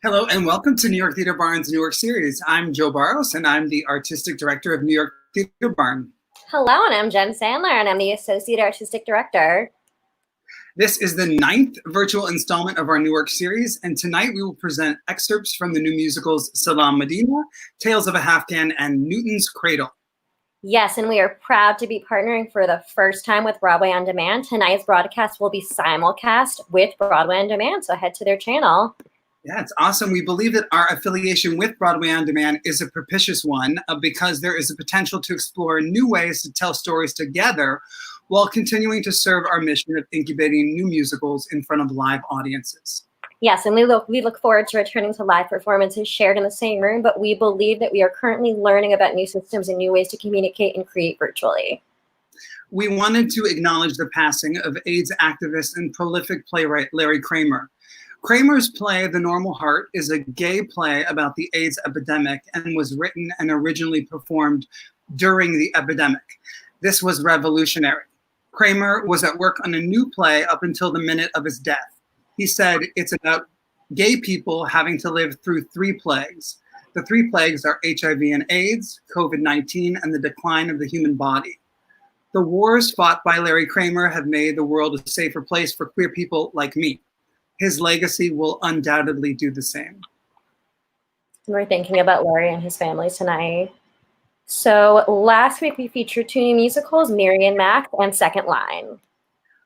Hello and welcome to New York Theater Barn's New York series. I'm Joe Barros and I'm the Artistic Director of New York Theater Barn. Hello, and I'm Jen Sandler and I'm the Associate Artistic Director. This is the 9th virtual installment of our New York series, and tonight we will present excerpts from the new musicals Salaam Medina, Tales of a HALFGHAN, and Newton's Cradle. Yes, and we are proud to be partnering for the first time with Broadway On Demand. Tonight's broadcast will be simulcast with Broadway On Demand, so head to their channel. Yeah, it's awesome. We believe that our affiliation with Broadway On Demand is a propitious one because there is a potential to explore new ways to tell stories together while continuing to serve our mission of incubating new musicals in front of live audiences. Yes, and we look forward to returning to live performances shared in the same room, but we believe that we are currently learning about new systems and new ways to communicate and create virtually. We wanted to acknowledge the passing of AIDS activist and prolific playwright Larry Kramer. Kramer's play, The Normal Heart, is a gay play about the AIDS epidemic and was written and originally performed during the epidemic. This was revolutionary. Kramer was at work on a new play up until the minute of his death. He said it's about gay people having to live through 3 plagues. The 3 plagues are HIV and AIDS, COVID-19, and the decline of the human body. The wars fought by Larry Kramer have made the world a safer place for queer people like me. His legacy will undoubtedly do the same. We're thinking about Larry and his family tonight. So last week we featured 2 new musicals, Mary and Max and Second Line.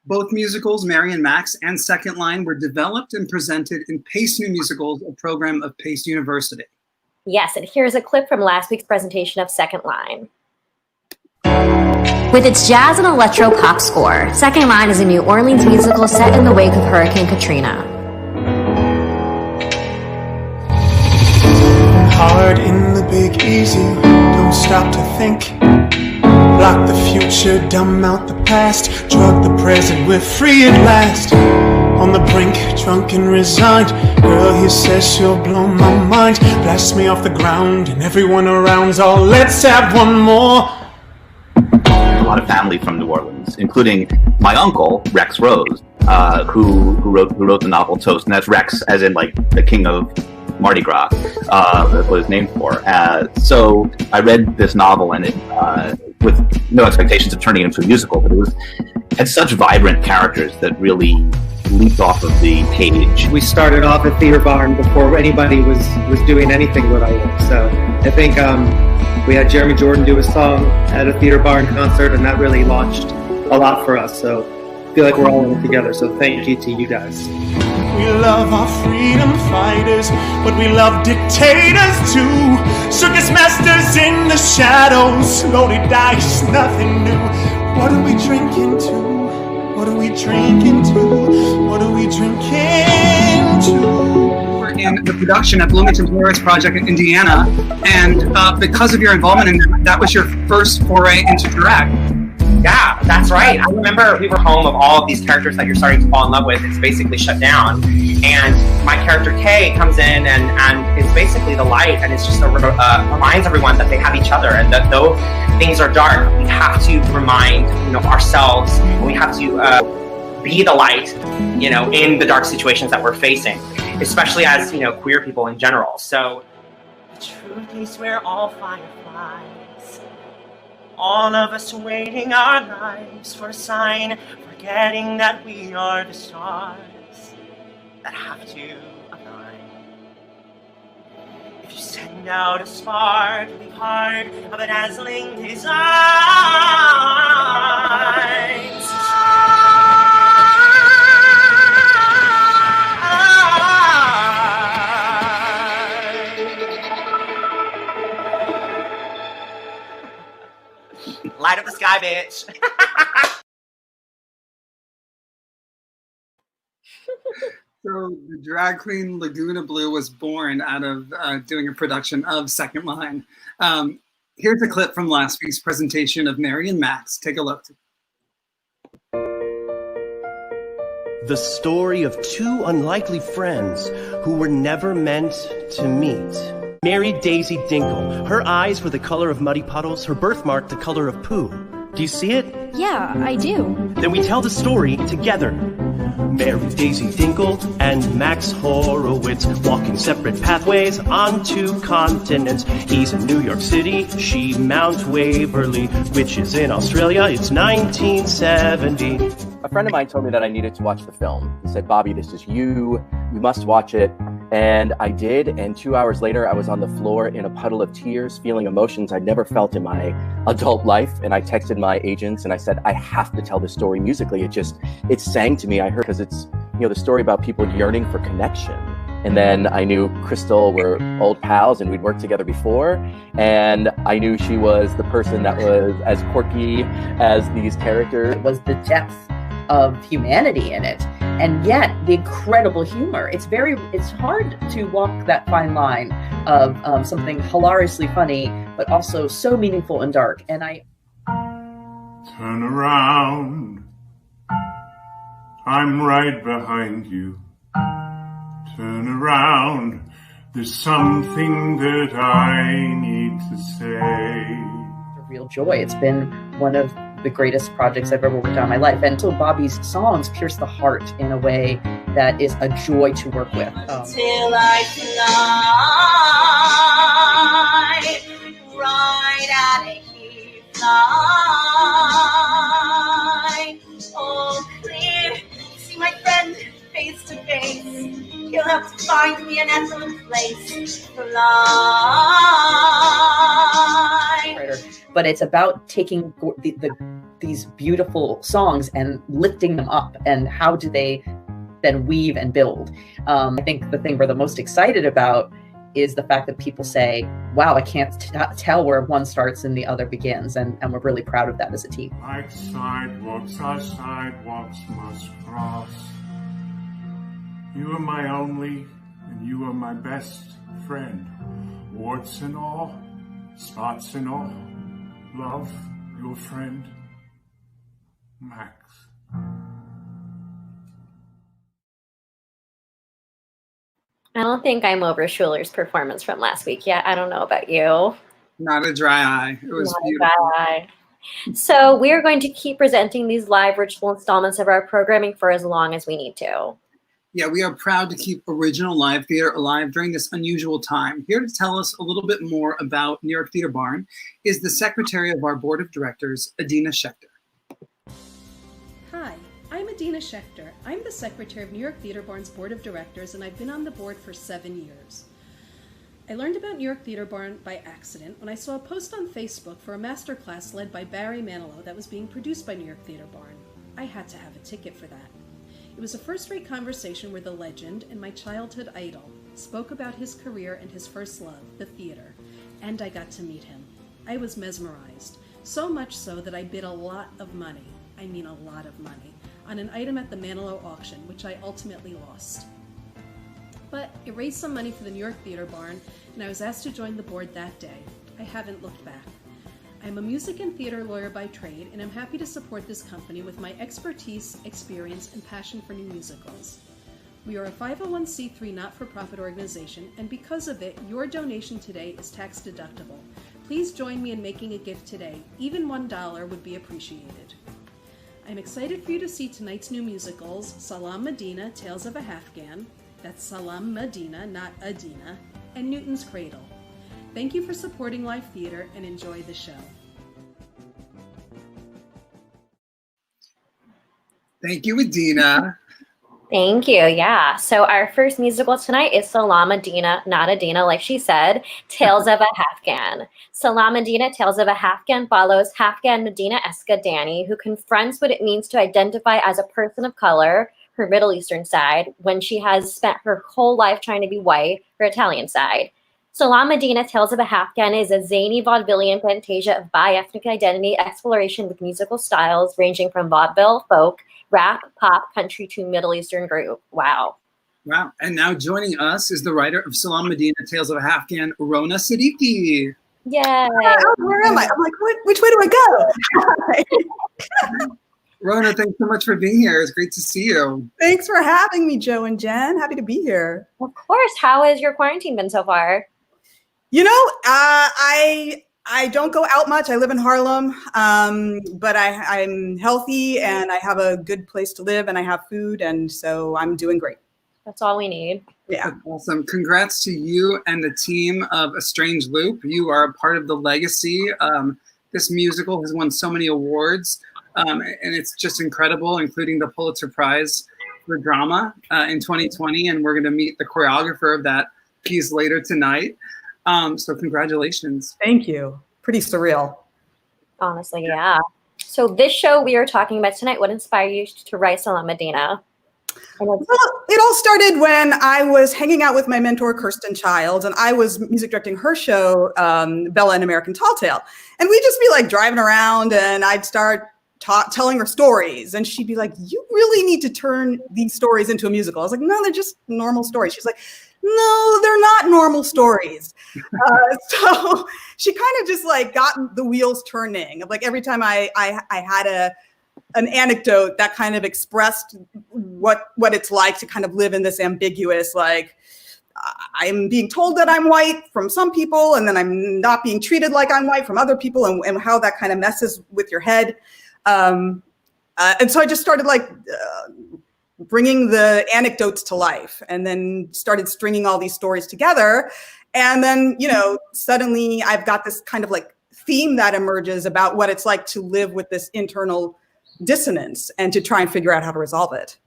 Both musicals, Mary and Max and Second Line, were developed and presented in Pace New Musicals, a program of Pace University. Yes, and here's a clip from last week's presentation of Second Line. With its jazz and electro pop score, Second Line is a New Orleans musical set in the wake of Hurricane Katrina. Hard in the big easy, don't stop to think. Block the future, dumb out the past. Drug the present, we're free at last. On the brink, drunk and resigned. Girl here says she'll blow my mind. Blast me off the ground and everyone around's all, let's have one more. A lot of family from New Orleans, including my uncle, Rex Rose, who wrote the novel Toast. And that's Rex as in like the king of Mardi Gras, that's what it's named for. So I read this novel and it, with no expectations of turning it into a musical, but it had such vibrant characters that really leaped off of the page. We started off at Theater Barn before anybody was doing anything with our work. So I think we had Jeremy Jordan do a song at a Theater Barn concert, and that really launched a lot for us. So I feel like we're all in it together. So thank you to you guys. We love our freedom fighters, but we love dictators too. Circus masters in the shadows, loaded dice, nothing new. What are we drinking to? What are we drinking to? What are we drinking to? We're in the production at Bloomington Polaris Project in Indiana, and because of your involvement in that was your first foray into drag. Yeah, that's right. I remember we were home of all of these characters that you're starting to fall in love with. It's basically shut down. And my character Kay comes in and is basically the light, and it's just reminds everyone that they have each other, and that though things are dark, we have to remind ourselves, and we have to be the light, in the dark situations that we're facing, especially as queer people in general. So the truth is, we're all fireflies. All of us waiting our lives for a sign, forgetting that we are the stars that have to align. If you send out a spark, leave heart of a dazzling design. Light up the sky, bitch. So the drag queen Laguna Blue was born out of doing a production of Second Line. Here's a clip from last week's presentation of Mary and Max. Take a look. The story of 2 unlikely friends who were never meant to meet. Mary Daisy Dinkle. Her eyes were the color of muddy puddles, her birthmark the color of poo. Do you see it? Yeah, I do. Then we tell the story together. Mary Daisy Dinkle and Max Horowitz, walking separate pathways on two continents. He's in New York City, she Mount Waverly, which is in Australia. It's 1970. A friend of mine told me that I needed to watch the film. He said, Bobby, this is you. You must watch it. And I did. And 2 hours later, I was on the floor in a puddle of tears, feeling emotions I'd never felt in my adult life. And I texted my agents and I said, I have to tell this story musically. It sang to me. I heard, because it's, the story about people yearning for connection. And then I knew Crystal were old pals and we'd worked together before. And I knew she was the person that was as quirky as these characters. It was the depth of humanity in it, and yet the incredible humor. It's hard to walk that fine line of something hilariously funny, but also so meaningful and dark. And I turn around, I'm right behind you. Turn around, there's something that I need to say. A real joy. It's been one of the greatest projects I've ever worked on in my life. And so Bobby's songs pierce the heart in a way that is a joy to work with. Till I fly, right at a he fly. Oh, clear, see my friend face to face. He'll have to find me an excellent place. Fly. But it's about taking these beautiful songs and lifting them up, and how do they then weave and build. I think the thing we're the most excited about is the fact that people say, wow, I can't tell where one starts and the other begins, and we're really proud of that as a team. Like sidewalks, our sidewalks must cross. You are my only, and you are my best friend. Warts and all, spots and all. Love, your friend, Max. I don't think I'm over Schuler's performance from last week yet. I don't know about you. Not a dry eye. It was Not beautiful. a dry eye. So we're going to keep presenting these live virtual installments of our programming for as long as we need to. Yeah, we are proud to keep original live theater alive during this unusual time. Here to tell us a little bit more about New York Theater Barn is the secretary of our board of directors, Adina Schechter. Hi, I'm Adina Schechter. I'm the secretary of New York Theater Barn's board of directors, and I've been on the board for 7 years. I learned about New York Theater Barn by accident when I saw a post on Facebook for a masterclass led by Barry Manilow that was being produced by New York Theater Barn. I had to have a ticket for that. It was a first-rate conversation where the legend and my childhood idol spoke about his career and his first love, the theater, and I got to meet him. I was mesmerized, so much so that I bid a lot of money, I mean a lot of money, on an item at the Manilow auction, which I ultimately lost. But it raised some money for the New York Theater Barn, and I was asked to join the board that day. I haven't looked back. I'm a music and theater lawyer by trade, and I'm happy to support this company with my expertise, experience, and passion for new musicals. We are a 501c3 not-for-profit organization, and because of it, your donation today is tax deductible. Please join me in making a gift today. Even $1 would be appreciated. I'm excited for you to see tonight's new musicals, Salaam Medina, Tales of a HALFGHAN, that's Salaam Medina, not Adina, and NEWTON'S CRADLE. Thank you for supporting live theater, and enjoy the show. Thank you, Adina. Thank you. Yeah. So our first musical tonight is Salaam Medina, not Adina, like she said, Tales of a HALFGHAN. Salaam Medina, Tales of a HALFGHAN follows HALFGHAN Medina Eska Danny, who confronts what it means to identify as a person of color, her Middle Eastern side, when she has spent her whole life trying to be white, her Italian side. Salaam Medina, Tales of a HALFGHAN is a zany vaudevillian fantasia of bi-ethnic identity exploration with musical styles ranging from vaudeville, folk, rap, pop, country to Middle Eastern group. Wow. Wow. And now joining us is the writer of Salaam Medina, Tales of a HALFGHAN, Rona Siddiqui. Yay. Oh, where am I? I'm like, which way do I go? Rona, thanks so much for being here. It's great to see you. Thanks for having me, Joe and Jen. Happy to be here. Of course. How has your quarantine been so far? You know, I I don't go out much. I live in Harlem, but I'm healthy and I have a good place to live and I have food, and so I'm doing great. That's all we need. Yeah. Awesome. Congrats to you and the team of A Strange Loop. You are a part of the legacy. This musical has won so many awards, and it's just incredible, including the Pulitzer Prize for Drama in 2020. And we're going to meet the choreographer of that piece later tonight. So congratulations. Thank you. Pretty surreal. Honestly, yeah. So this show we are talking about tonight, what inspired you to write Salaam Medina? Well, it all started when I was hanging out with my mentor, Kirsten Childs, and I was music directing her show, Bella and American Tall Tale. And we'd just be like driving around and I'd start telling her stories. And she'd be like, you really need to turn these stories into a musical. I was like, no, they're just normal stories. She's like, no, they're not normal stories. So she kind of just like got the wheels turning. Like every time I had an anecdote that kind of expressed what it's like to kind of live in this ambiguous, like I'm being told that I'm white from some people, and then I'm not being treated like I'm white from other people, and how that kind of messes with your head. And so I just started like bringing the anecdotes to life, and then started stringing all these stories together. And then, you know, suddenly I've got this kind of like theme that emerges about what it's like to live with this internal dissonance and to try and figure out how to resolve it.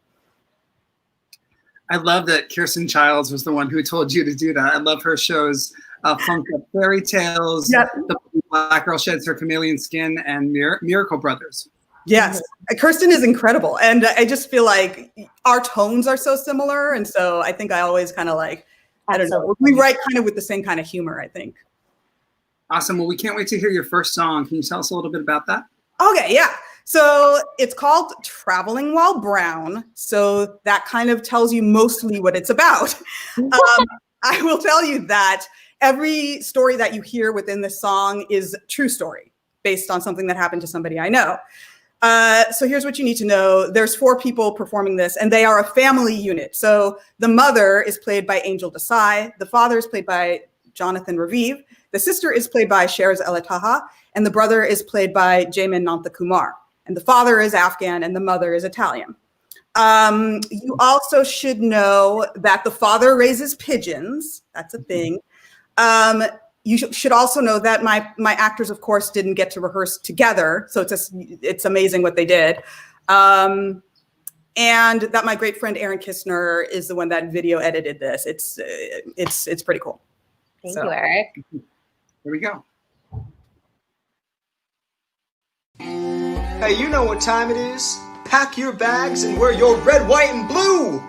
I love that Kirsten Childs was the one who told you to do that. I love her shows, Funked Up Fairy Tales, Yep. The Black Girl Sheds Her Chameleon Skin, and Miracle Brothers. Yes, Kirsten is incredible. And I just feel like our tones are so similar. And so I think I always kind of like, I don't know, we write kind of with the same kind of humor, I think. Awesome. Well, we can't wait to hear your first song. Can you tell us a little bit about that? Okay, yeah. So it's called Traveling While Brown. So that kind of tells you mostly what it's about. I will tell you that every story that you hear within this song is a true story based on something that happened to somebody I know. So here's what you need to know. There's 4 people performing this, and they are a family unit. So the mother is played by Angel Desai. The father is played by Jonathan Raviv. The sister is played by Sheraz Elataha, and the brother is played by Jaimin Nandakumar. And the father is Afghan, and the mother is Italian. You also should know that the father raises pigeons. That's a thing. You should also know that my actors, of course, didn't get to rehearse together, so it's amazing what they did. And that my great friend Aaron Kistner is the one that video edited this. It's pretty cool. Thank you, Eric. Here we go. Hey, you know what time it is. Pack your bags and wear your red, white, and blue.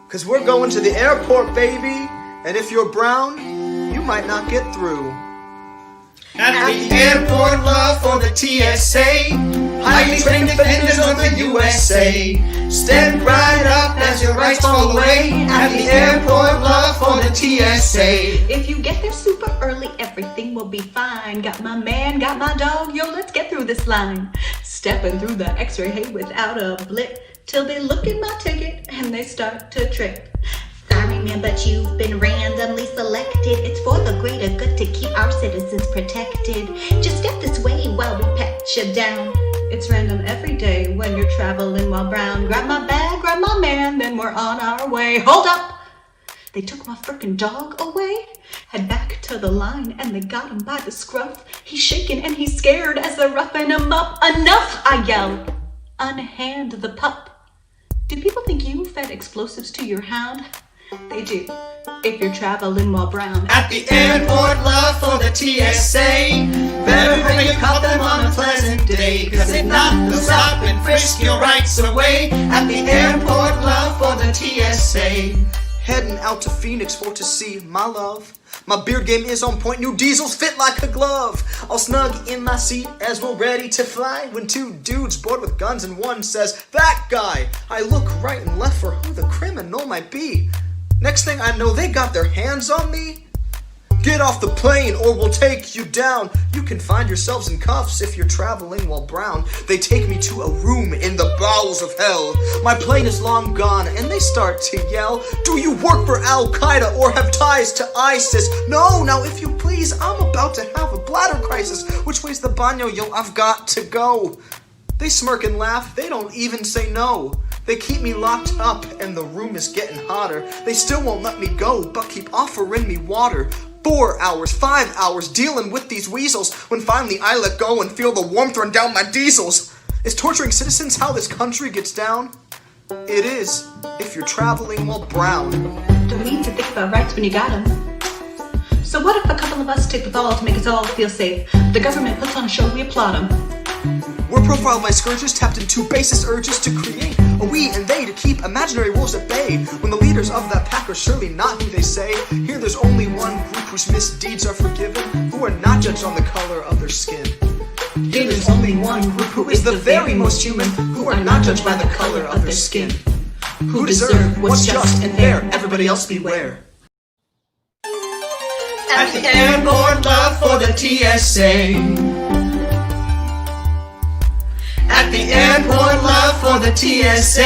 Cause we're going to the airport, baby. And if you're brown, you might not get through. At the airport, love for the TSA. Highly trained defenders of the USA. Step right up as your rights fall away. At the airport, love for the TSA. If you get there super early, everything will be fine. Got my man, got my dog, yo, let's get through this line. Stepping through the x-ray, hey, without a blip, till they look at my ticket and they start to trip. Sorry man, but you've been randomly selected. It's for the greater good to keep our citizens protected. Just step this way while we pat you down. It's random every day when you're traveling while brown. Grab my bag, grab my man, then we're on our way. Hold up! They took my frickin' dog away? Head back to the line and they got him by the scruff. He's shaking and he's scared as they're roughing him up. Enough, I yelled. Unhand the pup. Do people think you fed explosives to your hound? They do, if you're traveling while brown. At the airport, love for the TSA. Better hurry and call them on a pleasant day. Cause if not, they'll stop and frisk your rights away. At the airport, love for the TSA. Heading out to Phoenix for to see my love. My beard game is on point, new diesels fit like a glove. I'll snug in my seat as we're ready to fly. When 2 dudes board with guns and one says, that guy. I look right and left for who the criminal might be. Next thing I know, they got their hands on me. Get off the plane or we'll take you down. You can find yourselves in cuffs if you're traveling while brown. They take me to a room in the bowels of hell. My plane is long gone and they start to yell, do you work for Al-Qaeda or have ties to ISIS? No, now if you please, I'm about to have a bladder crisis. Which way's the baño, yo? I've got to go. They smirk and laugh, they don't even say no. They keep me locked up and the room is getting hotter. They still won't let me go, but keep offering me water. 4 hours, 5 hours, dealing with these weasels. When finally I let go and feel the warmth run down my diesels. Is torturing citizens how this country gets down? It is, if you're traveling while brown. Don't need to think about rights when you got them. So what if a couple of us take the fall to make us all feel safe? The government puts on a show, we applaud them. We're profiled by scourges, tapped into basest urges to create a we and they to keep imaginary wolves at bay. When the leaders of that pack are surely not who they say. Here there's only one group whose misdeeds are forgiven, who are not judged on the color of their skin. Here there's only one group who is the very most human, who are not judged by the color of their skin. Who deserve what's just and fair, everybody else beware. At the airport, love for the TSA. At the airport, love for the TSA.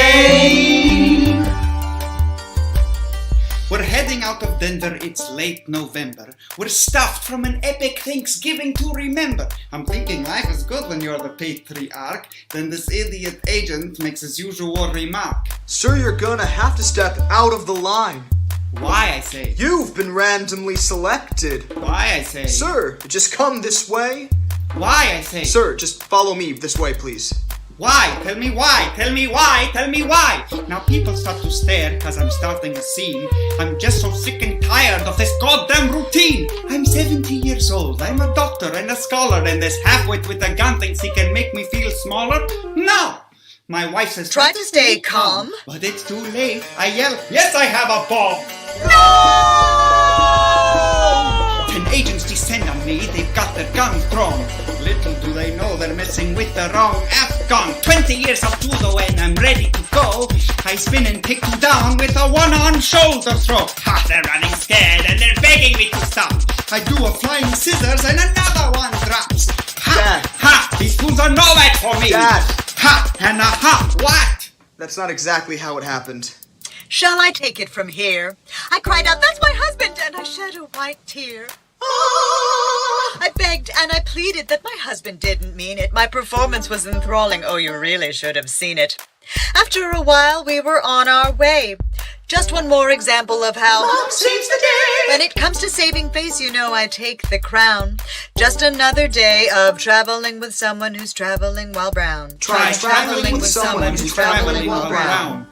We're heading out of Denver, it's late November. We're stuffed from an epic Thanksgiving to remember. I'm thinking life is good when you're the patriarch. Then this idiot agent makes his usual remark. Sir, you're gonna have to step out of the line. Why, I say? You've been randomly selected. Why, I say? Sir, just come this way. Why, I say? Sir, just follow me this way, please. Why? Tell me why. Tell me why. Tell me why. Now people start to stare because I'm starting a scene. I'm just so sick and tired of this goddamn routine. I'm 70 years old. I'm a doctor and a scholar, and this halfwit with a gun thinks he can make me feel smaller? No! My wife says, try to stay calm. But it's too late. I yell, yes, I have a ball. No! 10 agents descend on me. They've got their guns drawn. Little do they know they're messing with the wrong Afghan. 20 years of judo and I'm ready to go. I spin and take you down with a one-arm shoulder throw. Ha, they're running scared and they're begging me to stop. I do a flying scissors and another one drops. Ha, Dad. Ha, these fools are no match for me. Dad. Ha, and a ha, what? That's not exactly how it happened. Shall I take it from here? I cried out, that's my husband, and I shed a white tear. I begged and I pleaded that my husband didn't mean it. My performance was enthralling. Oh, you really should have seen it. After a while, we were on our way. Just one more example of how Mom saves the day. When it comes to saving face, you know I take the crown. Just another day of traveling with someone who's traveling while brown. Try traveling with someone who's traveling while brown.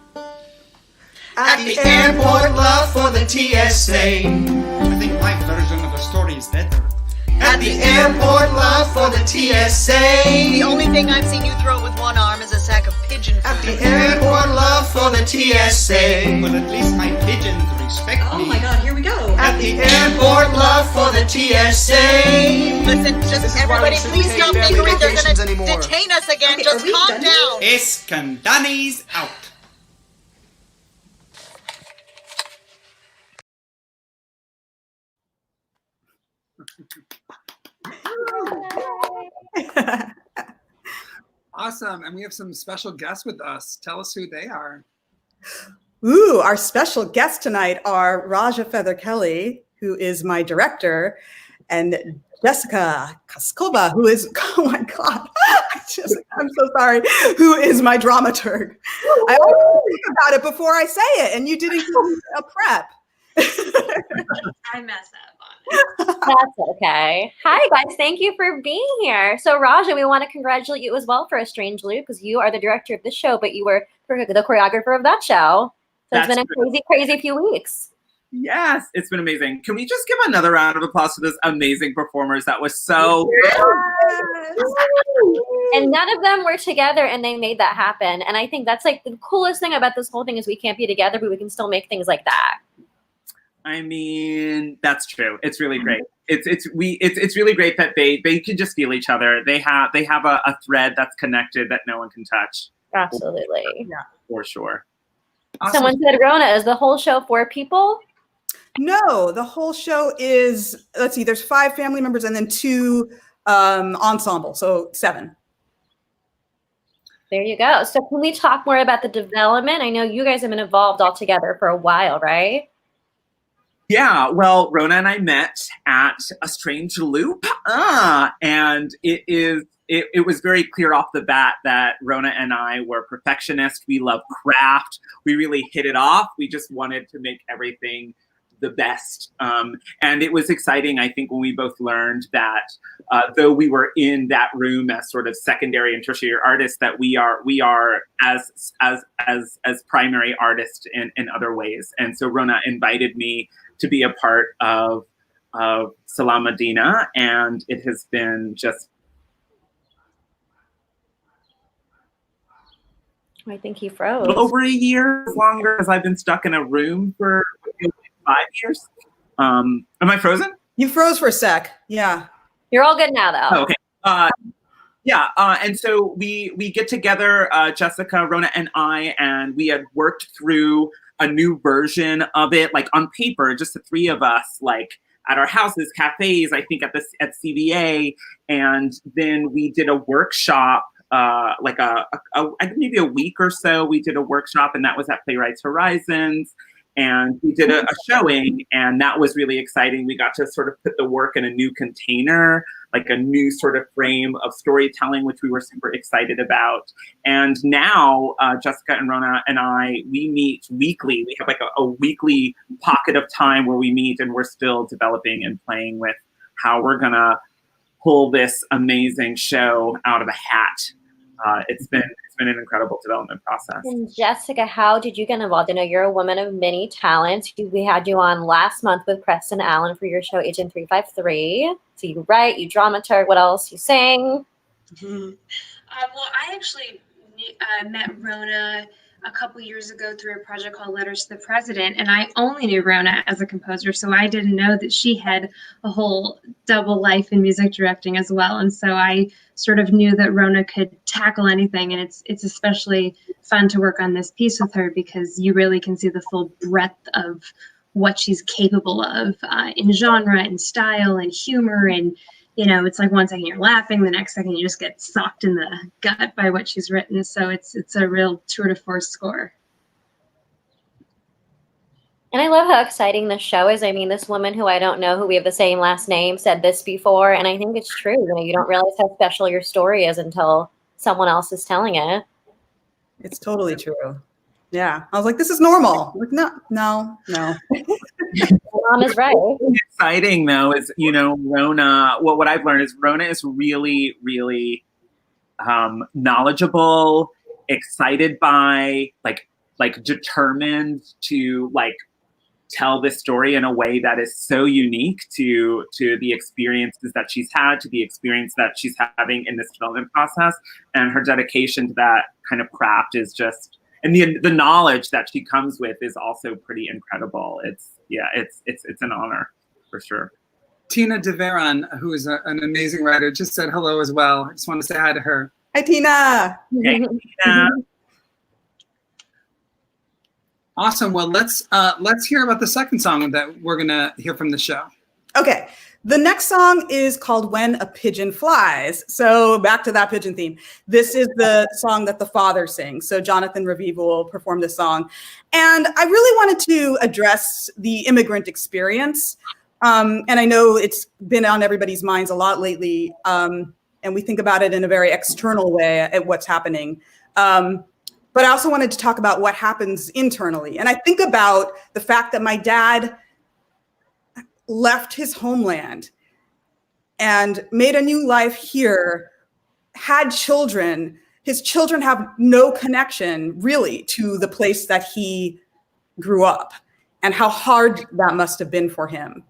At the airport, love for the TSA. I think my version of the story is better. At the airport, love for the TSA. The only thing I've seen you throw with one arm is a sack of pigeon food. At the airport, love for the TSA. But at least my pigeons respect me. Oh my god, here we go. At the airport, love for the TSA. Listen, just everybody, please don't make her in. They're gonna detain us again. Okay, just calm down. Escandani's out. Awesome. And we have some special guests with us. Tell us who they are. Ooh, our special guests tonight are Raja Feather Kelly, who is my director, and Jessica Kaskova, who is, oh my God, I'm so sorry, who is my dramaturg. I always think about it before I say it, and you didn't give me a prep. I mess up on it. That's okay. Hi, guys. Thank you for being here. So, Raja, we want to congratulate you as well for A Strange Loop, because you are the director of this show, but you were the choreographer of that show. So it's been a crazy, crazy few weeks. Yes, it's been amazing. Can we just give another round of applause for this amazing performers? That was so And none of them were together, and they made that happen. And I think that's like the coolest thing about this whole thing is we can't be together, but we can still make things like that. I mean, that's true. It's really great. It's really great that they can just feel each other. They have a thread that's connected that no one can touch. Absolutely. Yeah, for sure. Awesome. Someone said, Rona, is the whole show for people? No, the whole show is, let's see, there's 5 family members and then 2 ensemble, so 7. There you go. So can we talk more about the development? I know you guys have been involved all together for a while, right? Yeah, well, Rona and I met at a strange loop, and it was very clear off the bat that Rona and I were perfectionists. We love craft. We really hit it off. We just wanted to make everything the best. And it was exciting, I think, when we both learned that though we were in that room as sort of secondary and tertiary artists, that we are as primary artists in other ways. And so Rona invited me to be a part of Salaam Medina, and it has been just. I think he froze. Over a year longer, because I've been stuck in a room for 5 years. Am I frozen? You froze for a sec. Yeah. You're all good now, though. Oh, okay. Yeah. And so we get together, Jessica, Rona, and I, and we had worked through a new version of it, like on paper, just the 3 of us, like at our houses, cafes, I think at CVA, and then we did a workshop. Like maybe a week or so, we did a workshop, and that was at Playwrights Horizons, and we did a showing, and that was really exciting. We got to sort of put the work in a new container, like a new sort of frame of storytelling, which we were super excited about. And now Jessica and Rona and I, we meet weekly. We have like a weekly pocket of time where we meet, and we're still developing and playing with how we're gonna pull this amazing show out of a hat. It's been an incredible development process. And Jessica, how did you get involved? I know you're a woman of many talents. We had you on last month with Preston Allen for your show Agent 353. So you write, you dramaturg, what else? You sing? Well, I actually met Rona a couple years ago through a project called Letters to the President, and I only knew Rona as a composer, so I didn't know that she had a whole double life in music directing as well. And so I sort of knew that Rona could tackle anything, and it's especially fun to work on this piece with her because you really can see the full breadth of what she's capable of in genre and style and humor. And it's like one second you're laughing, the next second you just get socked in the gut by what she's written. So it's a real tour de force score. And I love how exciting this show is. I mean, this woman who I don't know, who we have the same last name, said this before, and I think it's true. You don't realize how special your story is until someone else is telling it. It's totally true. Yeah. I was like, this is normal. Like, no. Mom is right. What's exciting though is, Rona, what I've learned is Rona is really, really knowledgeable, excited by, like determined to tell this story in a way that is so unique to the experiences that she's had, to the experience that she's having in this development process. And her dedication to that kind of craft is just, and the knowledge that she comes with is also pretty incredible. It's an honor for sure. Tina DeVeron, who is an amazing writer, just said hello as well. I just want to say hi to her. Hi, Tina. Hey, Tina. Awesome. Well, let's hear about the second song that we're gonna hear from the show. Okay. The next song is called When a Pigeon Flies. So back to that pigeon theme. This is the song that the father sings. So Jonathan Raviv will perform this song. And I really wanted to address the immigrant experience. And I know it's been on everybody's minds a lot lately. And we think about it in a very external way at what's happening. But I also wanted to talk about what happens internally. And I think about the fact that my dad left his homeland and made a new life here, had children. His children have no connection really to the place that he grew up, and how hard that must have been for him.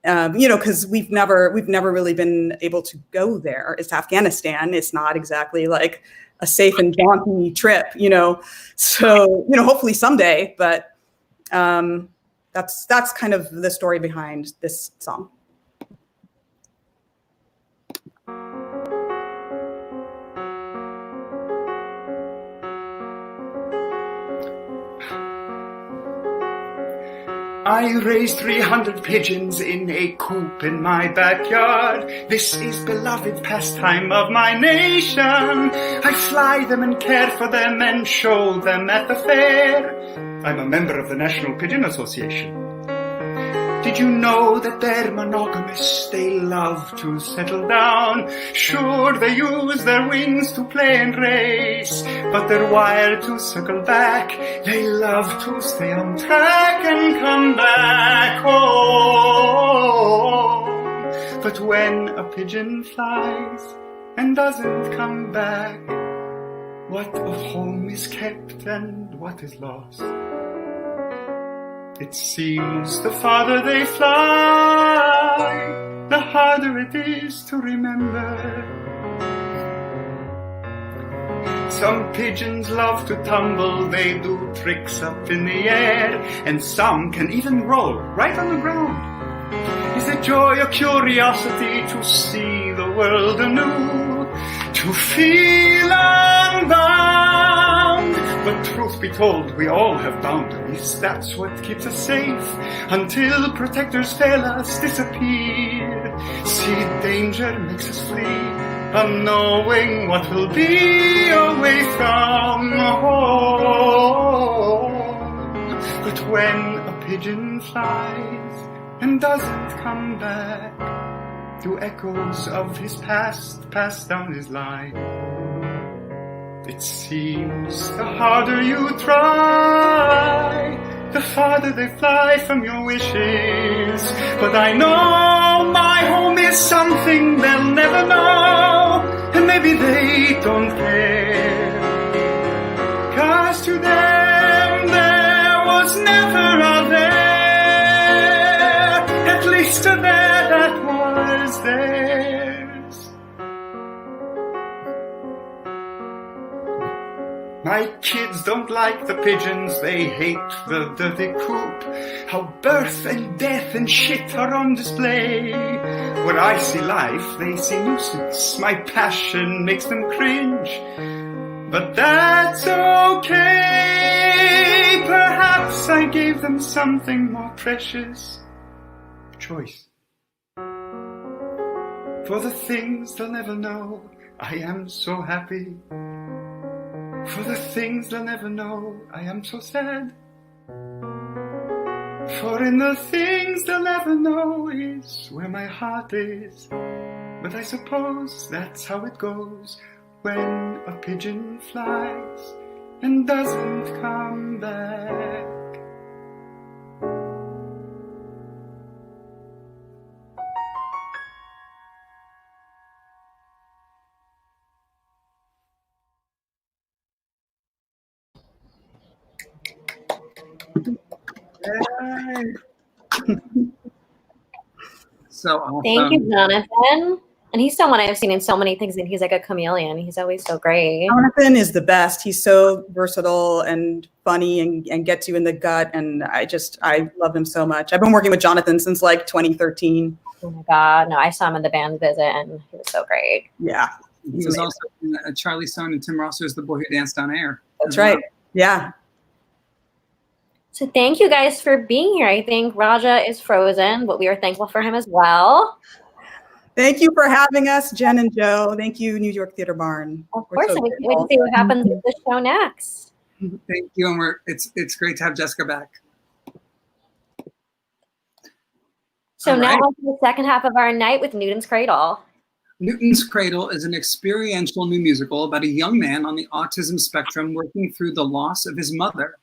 Because we've never really been able to go there. It's Afghanistan. It's not exactly like a safe and jaunty trip, So, hopefully someday, but that's kind of the story behind this song. I raised 300 pigeons in a coop in my backyard. This is beloved pastime of my nation. I fly them and care for them and show them at the fair. I'm a member of the National Pigeon Association. Did you know that they're monogamous? They love to settle down. Sure, they use their wings to play and race, but they're wired to circle back. They love to stay on track and come back home. But when a pigeon flies and doesn't come back, what of home is kept and what is lost? It seems the farther they fly, the harder it is to remember. Some pigeons love to tumble, they do tricks up in the air, and some can even roll right on the ground. Is it joy or curiosity to see the world anew, to feel unbound? But truth be told, we all have boundaries. That's what keeps us safe until protectors fail us, disappear. See, danger makes us flee, unknowing what will be away from home. But when a pigeon flies and doesn't come back, do echoes of his past pass down his line? It seems the harder you try, the farther they fly from your wishes. But I know my home is something they'll never know, and maybe they don't care. 'Cause to them there was never a there, at least a there that was theirs. My kids don't like the pigeons, they hate the dirty coop. How birth and death and shit are on display. When I see life, they see nuisance. My passion makes them cringe, but that's okay. Perhaps I gave them something more precious. Choice. For the things they'll never know, I am so happy. For the things they'll never know, I am so sad. For in the things they'll never know is where my heart is. But I suppose that's how it goes when a pigeon flies and doesn't come back. So awesome. Thank you, Jonathan. And he's someone I've seen in so many things, and he's like a chameleon. He's always so great. Jonathan is the best. He's so versatile and funny and gets you in the gut. And I love him so much. I've been working with Jonathan since like 2013. Oh my God. No, I saw him in the band visit and he was so great. Yeah. He was also in Charlie Stone and Tim Rosser's The Boy Who Danced on Air. That's right. Yeah. So thank you guys for being here. I think Raja is frozen, but we are thankful for him as well. Thank you for having us, Jen and Joe. Thank you, New York Theater Barn. Of course, and we can wait to see what happens with the show next. Thank you, and it's great to have Jessica back. So now on to the second half of our night with Newton's Cradle. Newton's Cradle is an experiential new musical about a young man on the autism spectrum working through the loss of his mother.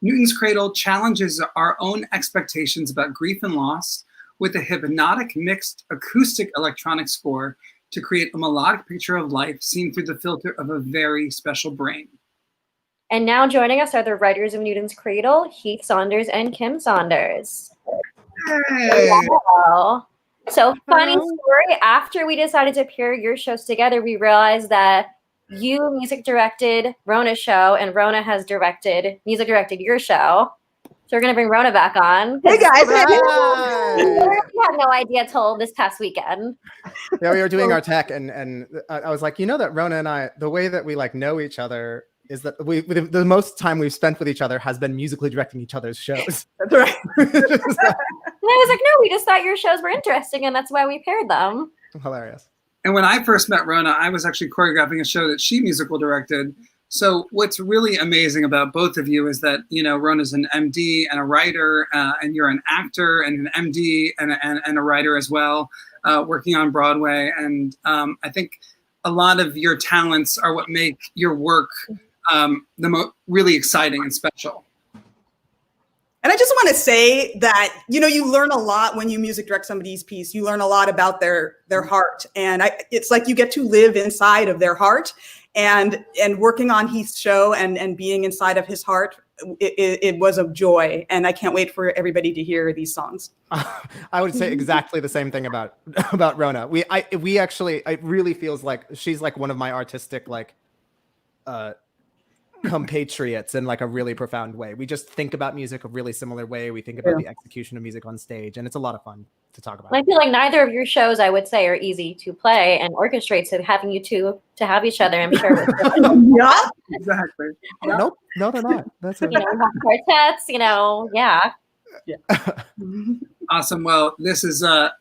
Newton's Cradle challenges our own expectations about grief and loss with a hypnotic mixed acoustic electronic score to create a melodic picture of life seen through the filter of a very special brain. And now joining us are the writers of Newton's Cradle, Heath Saunders and Kim Saunders. Hey. Wow. So funny story, after we decided to pair your shows together, we realized that you music directed Rona's show and Rona has music directed your show. So we're going to bring Rona back on. Hey guys. We had no idea till this past weekend. Yeah, we were doing our tech and I was like, you know that Rona and I, the way that we like know each other is that the most time we've spent with each other has been musically directing each other's shows. That's right. And I was like, no, we just thought your shows were interesting, and that's why we paired them. Hilarious. And when I first met Rona, I was actually choreographing a show that she musical directed. So what's really amazing about both of you is that, Rona's an MD and a writer, and you're an actor and an MD and a writer as well, working on Broadway. And I think a lot of your talents are what make your work really exciting and special. And I just want to say that, you learn a lot when you music direct somebody's piece. You learn a lot about their heart. And it's like you get to live inside of their heart. And working on Heath's show and being inside of his heart, it was a joy. And I can't wait for everybody to hear these songs. I would say exactly the same thing about Rona. We actually, it really feels like she's like one of my artistic, compatriots in like a really profound way. We just think about music a really similar way. We think about the execution of music on stage, and it's a lot of fun to talk about. I feel like neither of your shows, I would say, are easy to play and orchestrate. So having you two to have each other, I'm sure. Yeah, exactly. Nope, no, they're not. That's it. Quartets, yeah. Awesome. Well, this is a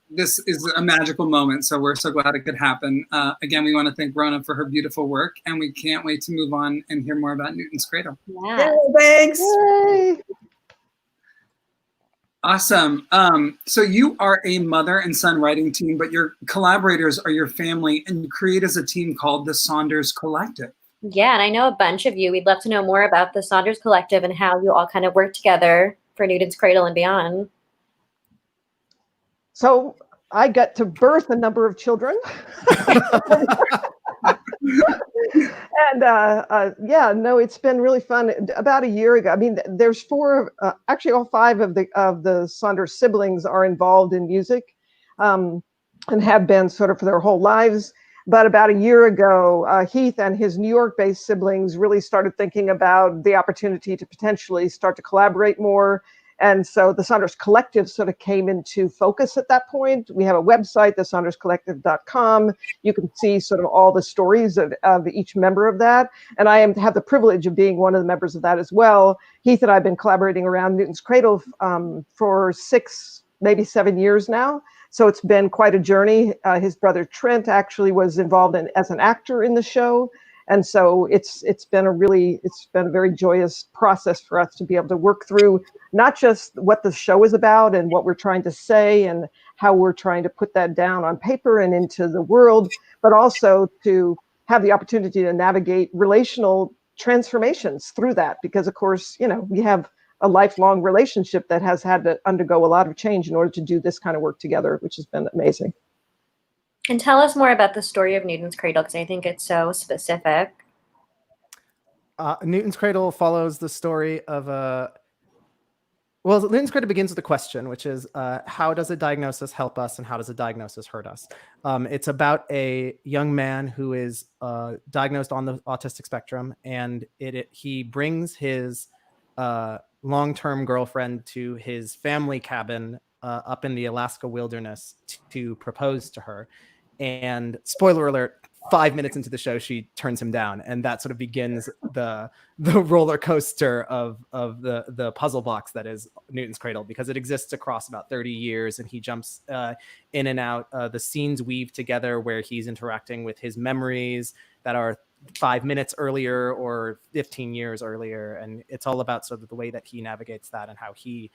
magical moment. So we're so glad it could happen. Again, we want to thank Rona for her beautiful work, and we can't wait to move on and hear more about Newton's Cradle. Yeah. Thanks. Yay. Awesome. So you are a mother and son writing team, but your collaborators are your family, and you create as a team called the Saunders Collective. Yeah, and I know a bunch of you. We'd love to know more about the Saunders Collective and how you all kind of work together for Newton's Cradle and beyond. So I got to birth a number of children. And it's been really fun. About a year ago, there's actually all five of the Saunders siblings are involved in music, and have been sort of for their whole lives. But about a year ago, Heath and his New York-based siblings really started thinking about the opportunity to potentially start to collaborate more. And so the Saunders Collective sort of came into focus at that point. We have a website, thesaunderscollective.com. You can see sort of all the stories of each member of that. And I have the privilege of being one of the members of that as well. Heath and I have been collaborating around Newton's Cradle for 6, maybe 7 years now. So it's been quite a journey. His brother Trent actually was involved as an actor in the show. And so it's been a very joyous process for us to be able to work through not just what the show is about and what we're trying to say and how we're trying to put that down on paper and into the world, but also to have the opportunity to navigate relational transformations through that. Because of course, we have a lifelong relationship that has had to undergo a lot of change in order to do this kind of work together, which has been amazing. And tell us more about the story of Newton's Cradle, because I think it's so specific. Newton's Cradle follows the story of Newton's Cradle begins with a question, which is, how does a diagnosis help us and how does a diagnosis hurt us? It's about a young man who is diagnosed on the autistic spectrum, and he brings his long-term girlfriend to his family cabin up in the Alaska wilderness to propose to her. And spoiler alert, 5 minutes into the show, she turns him down. And that sort of begins the roller coaster of the puzzle box that is Newton's Cradle, because it exists across about 30 years and he jumps in and out. The scenes weave together where he's interacting with his memories that are 5 minutes earlier or 15 years earlier. And it's all about sort of the way that he navigates that and how he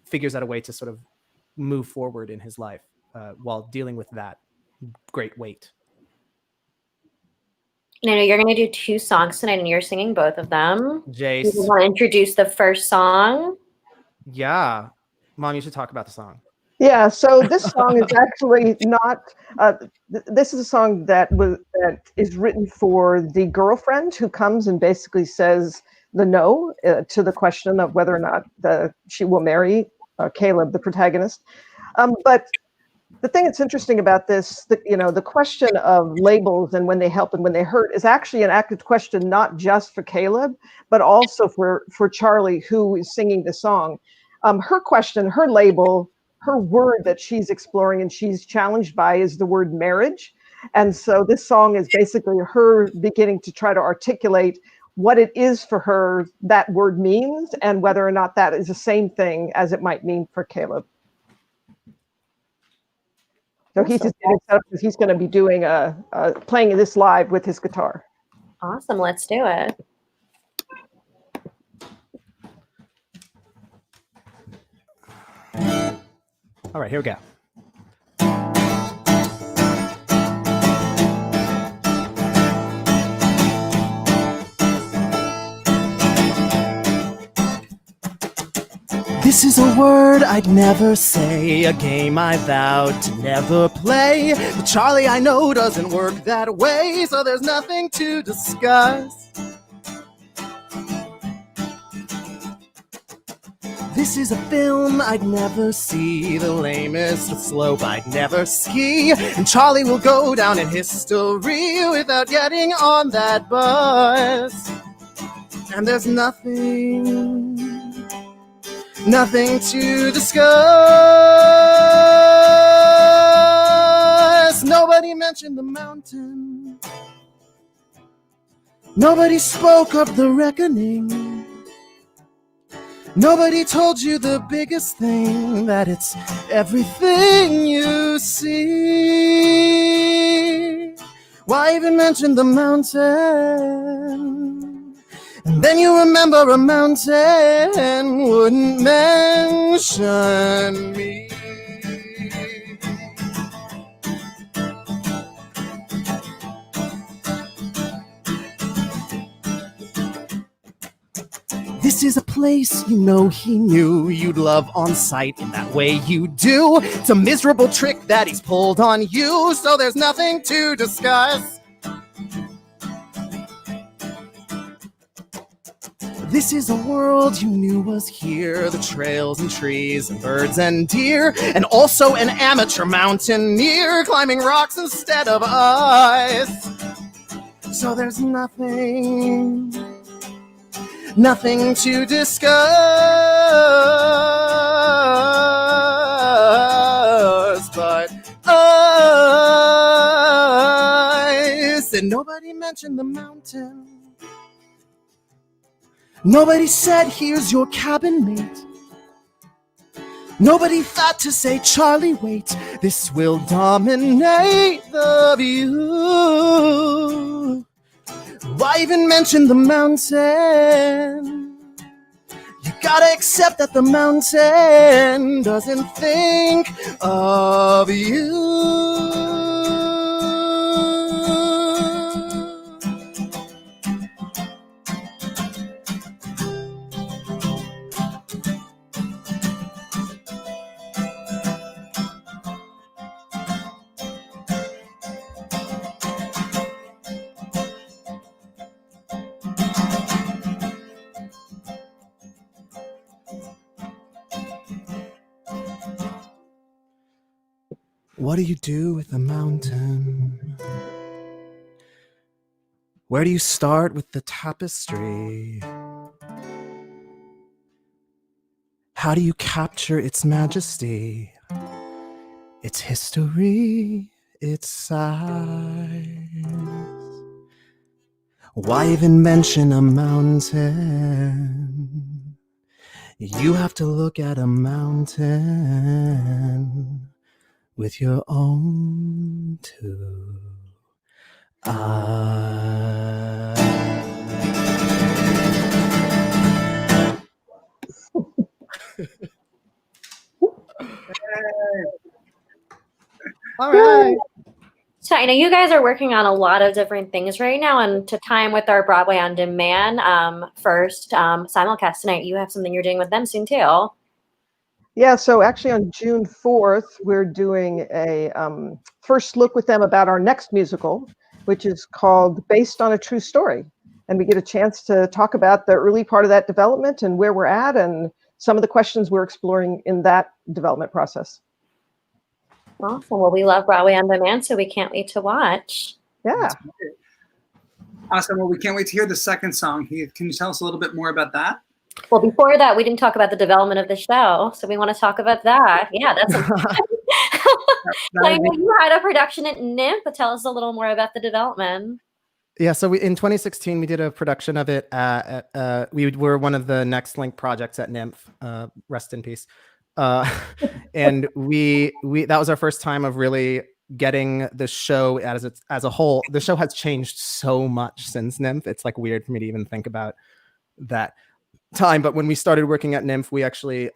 figures out a way to sort of move forward in his life while dealing with that great weight. I know you're going to do 2 songs tonight and you're singing both of them. Jace. You want to introduce the first song? Yeah. Mom, you should talk about the song. Yeah, so this song is actually not, this is a song that is written for the girlfriend who comes and basically says the no to the question of whether or not she will marry Caleb, the protagonist. But the thing that's interesting about this, the question of labels and when they help and when they hurt is actually an active question, not just for Caleb, but also for Charlie, who is singing the song. Her question, her label, her word that she's exploring and she's challenged by is the word marriage. And so this song is basically her beginning to try to articulate what it is for her that word means, and whether or not that is the same thing as it might mean for Caleb. So he's just getting set up because he's going to be doing playing this live with his guitar. Awesome, let's do it. All right, here we go. This is a word I'd never say, a game I vowed to never play. But Charlie, I know, doesn't work that way, so there's nothing to discuss. This is a film I'd never see, the lamest slope I'd never ski. And Charlie will go down in history without getting on that bus. And there's nothing to discuss. Nobody mentioned the mountain. Nobody spoke of the reckoning. Nobody told you the biggest thing, that it's everything you see. Why even mention the mountain? And then you remember a mountain wouldn't mention me. This is a place you know he knew you'd love on sight in that way you do. It's a miserable trick that he's pulled on you, so there's nothing to discuss. This is a world you knew was here, the trails and trees and birds and deer, and also an amateur mountaineer climbing rocks instead of ice. So there's nothing to discuss but ice. And nobody mentioned the mountain. Nobody said, here's your cabin mate. Nobody thought to say, Charlie, wait, this will dominate the view. Why even mention the mountain? You gotta accept that the mountain doesn't think of you. What do you do with a mountain? Where do you start with the tapestry? How do you capture its majesty, its history, its size? Why even mention a mountain? You have to look at a mountain with your own two eyes. All right. So I know you guys are working on a lot of different things right now, and to time with our Broadway on Demand simulcast tonight, you have something you're doing with them soon too. Yeah, so actually on June 4th, we're doing a first look with them about our next musical, which is called Based on a True Story. And we get a chance to talk about the early part of that development and where we're at and some of the questions we're exploring in that development process. Awesome. Well, we love Broadway on Demand, so we can't wait to watch. Yeah. Awesome. Well, we can't wait to hear the second song. Heath, can you tell us a little bit more about that? Well, before that, we didn't talk about the development of the show, so we want to talk about that. Yeah, that's So I know you had a production at NIMP, but tell us a little more about the development. Yeah, so in 2016 we did a production of it. We were one of the Next Link projects at NIMF. Rest in peace. And we that was our first time of really getting the show as a whole. The show has changed so much since NIMF. It's like weird for me to even think about that time. But when we started working at NIMF, we actually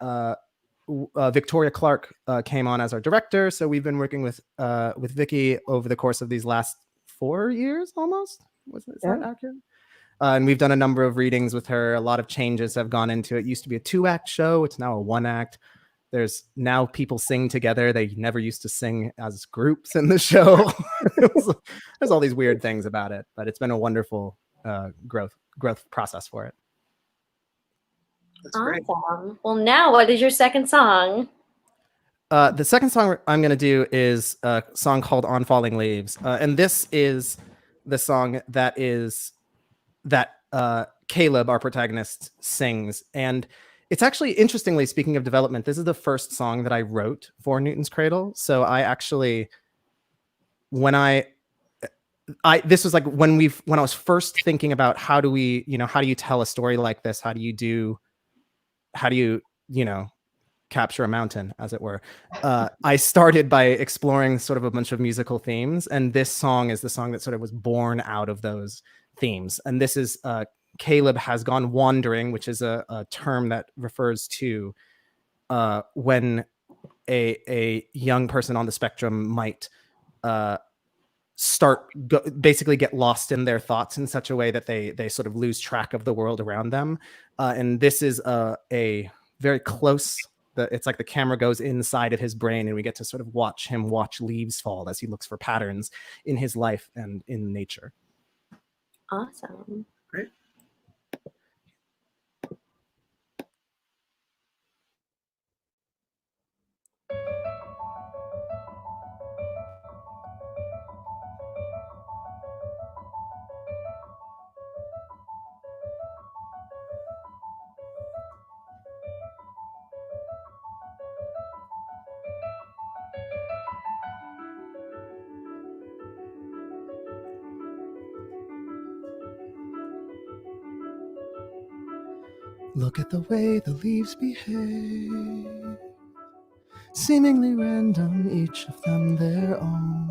Victoria Clark came on as our director. So we've been working with Vicky over the course of these last 4 years almost. Is that accurate? And we've done a number of readings with her. A lot of changes have gone into it. It used to be a 2-act show. It's now a 1-act. There's now people sing together. They never used to sing as groups in the show. There's all these weird things about it, but it's been a wonderful growth process for it. That's great. Awesome. Well, now what is your second song? The second song I'm going to do is a song called On Falling Leaves. And this is the song that Caleb, our protagonist, sings. And it's actually, interestingly, speaking of development, this is the first song that I wrote for Newton's Cradle. So I actually, this was like when I was first thinking about how do you tell a story like this? How do you capture a mountain, as it were. I started by exploring sort of a bunch of musical themes, and this song is the song that sort of was born out of those themes. And this is Caleb Has Gone Wandering, which is a term that refers to when a young person on the spectrum might basically get lost in their thoughts in such a way that they sort of lose track of the world around them. And this is a very close. It's like the camera goes inside of his brain and we get to sort of watch him watch leaves fall as he looks for patterns in his life and in nature. Awesome. Great. Look at the way the leaves behave, seemingly random, each of them their own.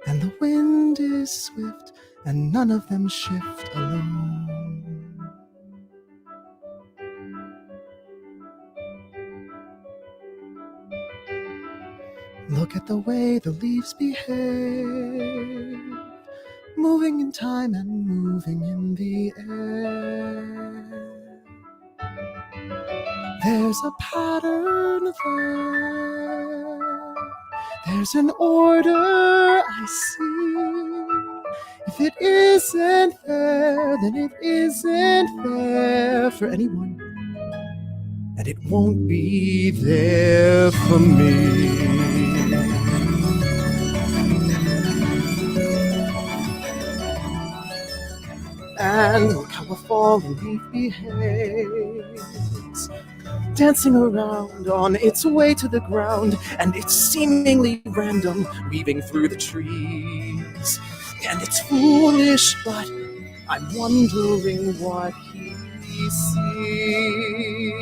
And the wind is swift, and none of them shift alone. Look at the way the leaves behave, moving in time and moving in the air. There's a pattern there. There's an order I see. If it isn't there, then it isn't there for anyone. And it won't be there for me. And look how a falling leaf behaves, dancing around on its way to the ground, and it's seemingly random, weaving through the trees. And it's foolish, but I'm wondering what he sees.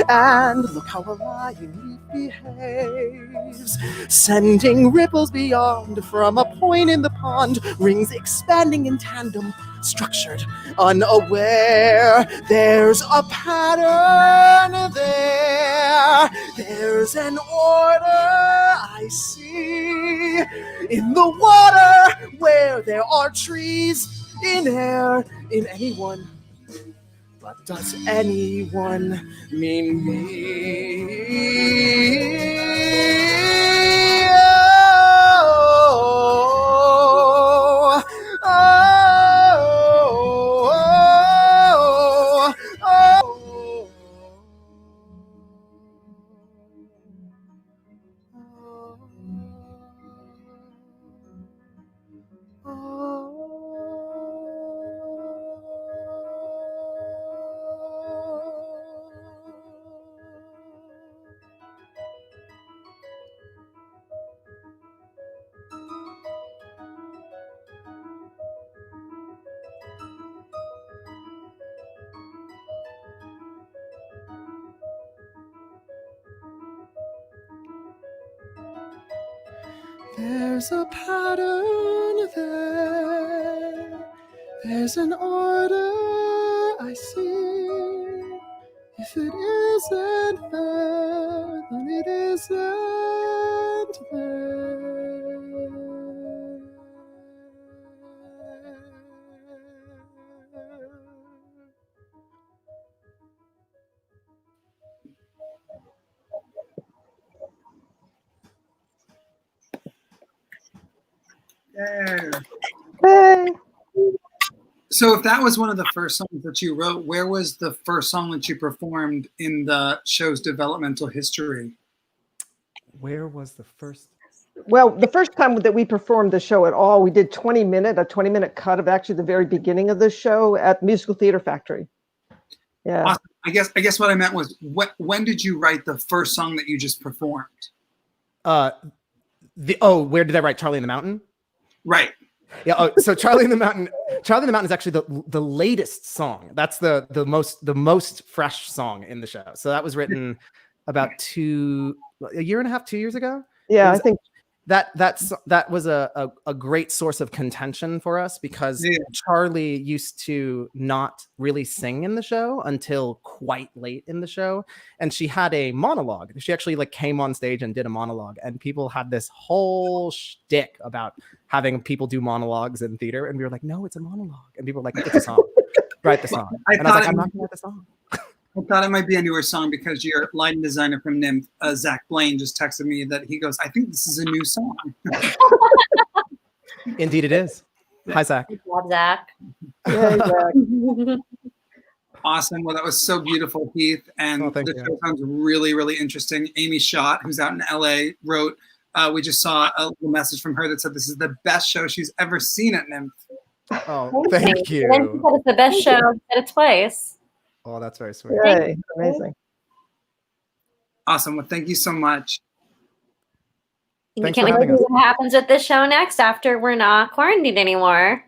And look how a lying leaf behaves, sending ripples beyond from a point in the pond, rings expanding in tandem, structured, unaware. There's a pattern there. There's an order I see in the water where there are trees, in air, in anyone. But does anyone mean me? Oh, oh, oh, There's a pattern there. There's an order I see. If it isn't there, then it isn't there. Yeah. So if that was one of the first songs that you wrote, where was the first song that you performed in the show's developmental history? Where was the first? Well, the first time that we performed the show at all, we did a 20-minute cut of actually the very beginning of the show at Musical Theater Factory. Yeah. Awesome. I guess what I meant was, when did you write the first song that you just performed? Where did I write Charlie in the Mountain? Right. Yeah. So Charlie in the Mountain is actually the latest song. That's the most fresh song in the show. So that was written about a year and a half, 2 years ago. Yeah, I think that was a great source of contention for us because Charlie used to not really sing in the show until quite late in the show, and she had a monologue. She actually came on stage and did a monologue, and people had this whole shtick about having people do monologues in theater, and we were like, no, it's a monologue, and people were like, it's a song, write the song. And I was like, I'm not gonna write the song. I thought it might be a newer song because your lighting designer from NIMT, Zach Blaine, just texted me that he goes, I think this is a new song. Indeed it is. Hi, Zach. Good job, Zach. Yeah, Zach. Awesome. Well, that was so beautiful, Heath. And the show sounds really, really interesting. Amy Schott, who's out in LA, wrote, we just saw a little message from her that said this is the best show she's ever seen at NIMT. Oh, thank you. And she said it's the best show at its place. Oh, that's very sweet. Yay, amazing. Awesome. Well, thank you so much. We can't wait to see what happens at this show next after we're not quarantined anymore.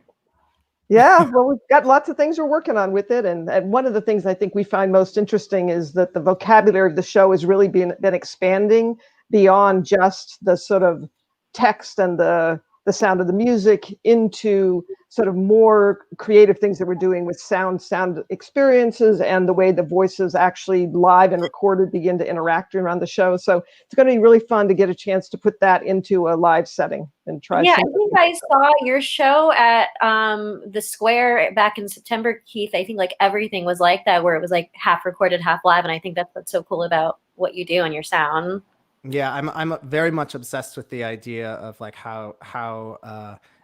Yeah, well, we've got lots of things we're working on with it. And one of the things I think we find most interesting is that the vocabulary of the show has really been expanding beyond just the sort of text and the sound of the music into sort of more creative things that we're doing with sound experiences and the way the voices actually live and recorded begin to interact around the show. So it's going to be really fun to get a chance to put that into a live setting and try. Yeah, I think I saw your show at the Square back in September, Keith. I think everything was like that, where it was half recorded, half live. And I think that's what's so cool about what you do and your sound. Yeah, I'm very much obsessed with the idea of how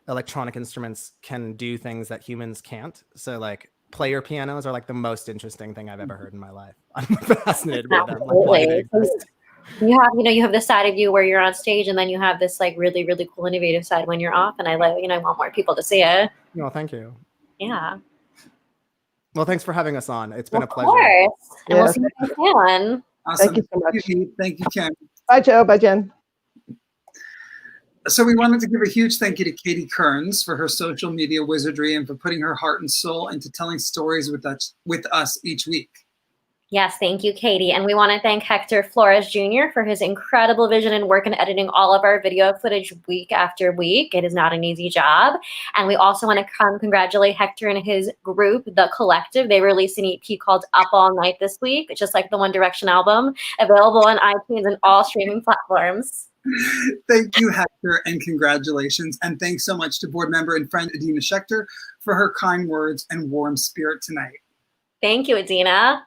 electronic instruments can do things that humans can't. So player pianos are the most interesting thing I've ever heard in my life. I'm fascinated by them. You have this side of you where you're on stage, and then you have this really, really cool, innovative side when you're off. And I want more people to see it. No, thank you. Yeah. Well, thanks for having us on. It's been a pleasure. Of course. And we'll see you next one. Awesome. Thank you so much. Thank you, Kim. Bye, Joe. Bye, Jen. So we wanted to give a huge thank you to Katie Kearns for her social media wizardry and for putting her heart and soul into telling stories with us each week. Yes, thank you, Katie. And we want to thank Hector Flores Jr. for his incredible vision and work in editing all of our video footage week after week. It is not an easy job. And we also want to congratulate Hector and his group, The Collective. They released an EP called Up All Night this week, just like the One Direction album, available on iTunes and all streaming platforms. Thank you, Hector, and congratulations. And thanks so much to board member and friend Adina Schechter for her kind words and warm spirit tonight. Thank you, Adina.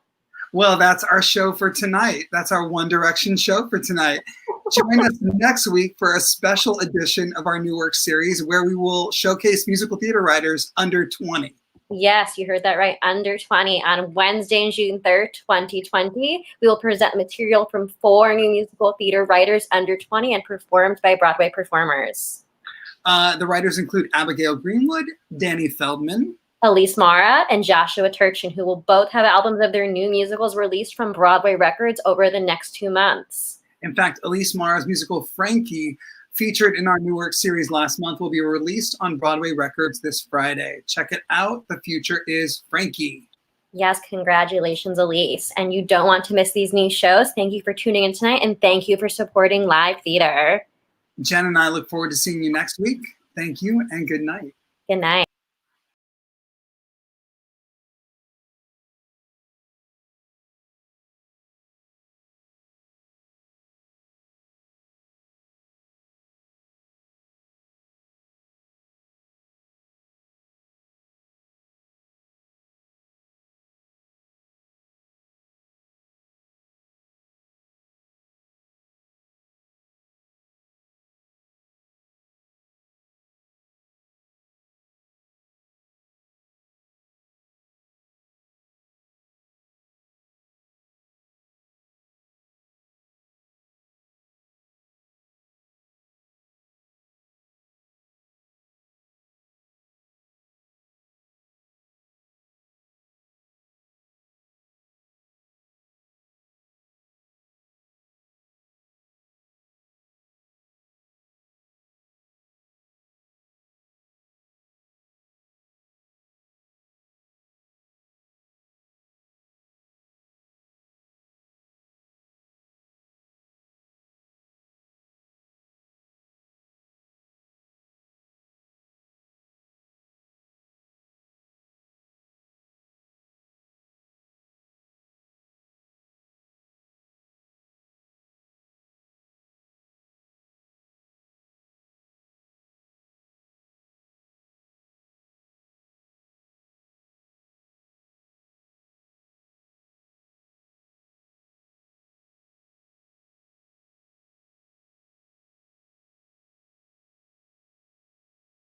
Well, that's our show for tonight. That's our One Direction show for tonight. Join us next week for a special edition of our New Work series where we will showcase musical theater writers under 20. Yes, you heard that right. Under 20. On Wednesday, June 3rd, 2020, we will present material from 4 new musical theater writers under 20 and performed by Broadway performers. The writers include Abigail Greenwood, Danny Feldman, Elise Mara, and Joshua Turchin, who will both have albums of their new musicals released from Broadway Records over the next 2 months. In fact, Elise Mara's musical Frankie, featured in our New Work series last month, will be released on Broadway Records this Friday. Check it out. The future is Frankie. Yes, congratulations, Elise. And you don't want to miss these new shows. Thank you for tuning in tonight, and thank you for supporting live theater. Jen and I look forward to seeing you next week. Thank you and good night. Good night.